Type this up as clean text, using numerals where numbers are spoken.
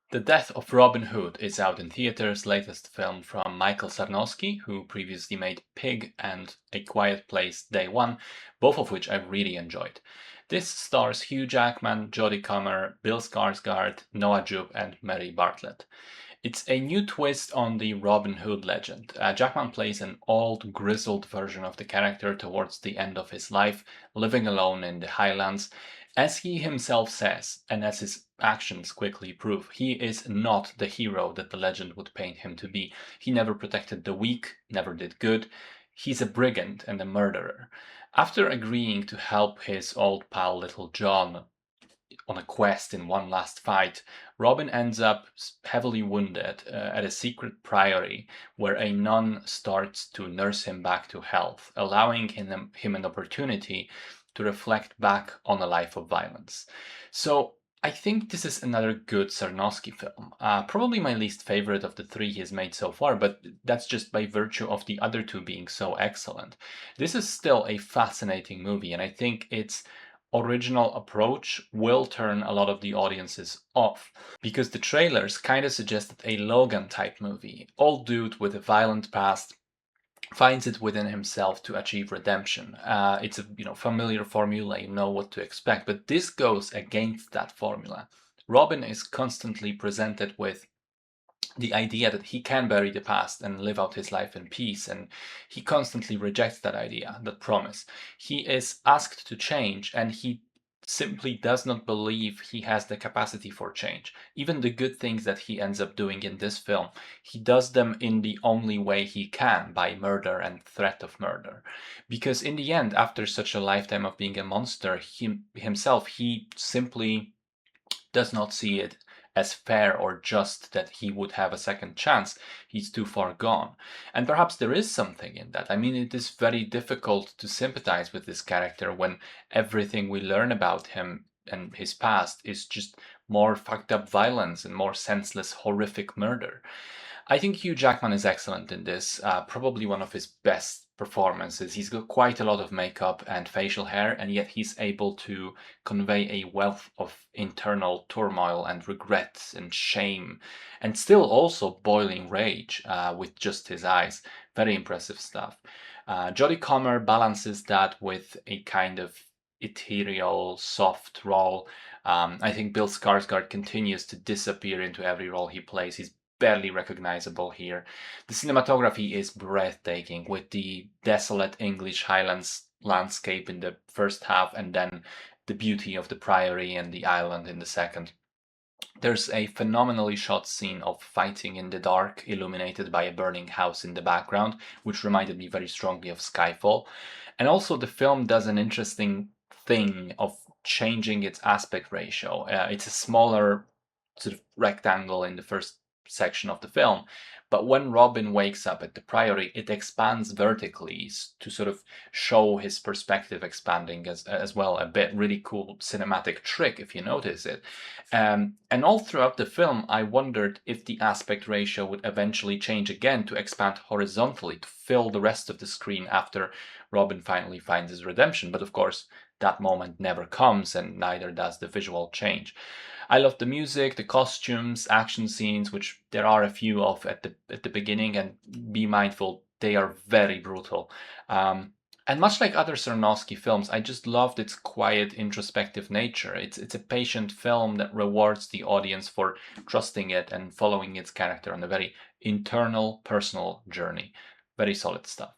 The Death of Robin Hood is out in theaters, latest film from Michael Sarnowski, who previously made Pig and A Quiet Place Day One, both of which I really enjoyed. This stars Hugh Jackman, Jodie Comer, Bill Skarsgård, Noah Jupe, and Mary Bartlett. It's a new twist on the Robin Hood legend. Jackman plays an old, grizzled version of the character towards the end of his life, living alone in the Highlands. As he himself says, and as his actions quickly prove, he is not the hero that the legend would paint him to be. He never protected the weak, never did good. He's a brigand and a murderer. After agreeing to help his old pal Little John on a quest in one last fight, Robin ends up heavily wounded at a secret priory where a nun starts to nurse him back to health, allowing him an opportunity to reflect back on a life of violence. So I think this is another good Sarnowski film. Probably my least favorite of the three he's made so far, but that's just by virtue of the other two being so excellent. This is still a fascinating movie, and I think its original approach will turn a lot of the audiences off because the trailers kind of suggested a Logan type movie. Old dude with a violent past finds it within himself to achieve redemption. It's a familiar formula, you know what to expect, but this goes against that formula. Robin is constantly presented with the idea that he can bury the past and live out his life in peace, and he constantly rejects that idea, that promise. He is asked to change, and he simply does not believe he has the capacity for change. Even the good things that he ends up doing in this film, he does them in the only way he can, by murder and threat of murder. Because in the end, after such a lifetime of being a monster, he simply does not see it as fair or just that he would have a second chance. He's too far gone. And perhaps there is something in that. I mean, it is very difficult to sympathize with this character when everything we learn about him and his past is just more fucked up violence and more senseless, horrific murder. I think Hugh Jackman is excellent in this, probably one of his best performances. He's got quite a lot of makeup and facial hair, and yet he's able to convey a wealth of internal turmoil and regrets and shame, and still also boiling rage with just his eyes. Very impressive stuff. Jodie Comer balances that with a kind of ethereal, soft role. I think Bill Skarsgård continues to disappear into every role he plays. He's barely recognizable here. The cinematography is breathtaking with the desolate English Highlands landscape in the first half and then the beauty of the priory and the island in the second. There's a phenomenally shot scene of fighting in the dark, illuminated by a burning house in the background, which reminded me very strongly of Skyfall. And also, the film does an interesting thing of changing its aspect ratio. It's a smaller sort of rectangle in the first section of the film, but when Robin wakes up at the Priory, it expands vertically to sort of show his perspective expanding as well a bit. Really cool cinematic trick if you notice it. And all throughout the film, I wondered if the aspect ratio would eventually change again to expand horizontally to fill the rest of the screen after Robin finally finds his redemption. But of course, that moment never comes, and neither does the visual change. I love the music, the costumes, action scenes, which there are a few of at the beginning, and be mindful they are very brutal. And much like other Sarnowski films, I just loved its quiet, introspective nature. It's a patient film that rewards the audience for trusting it and following its character on a very internal, personal journey. Very solid stuff.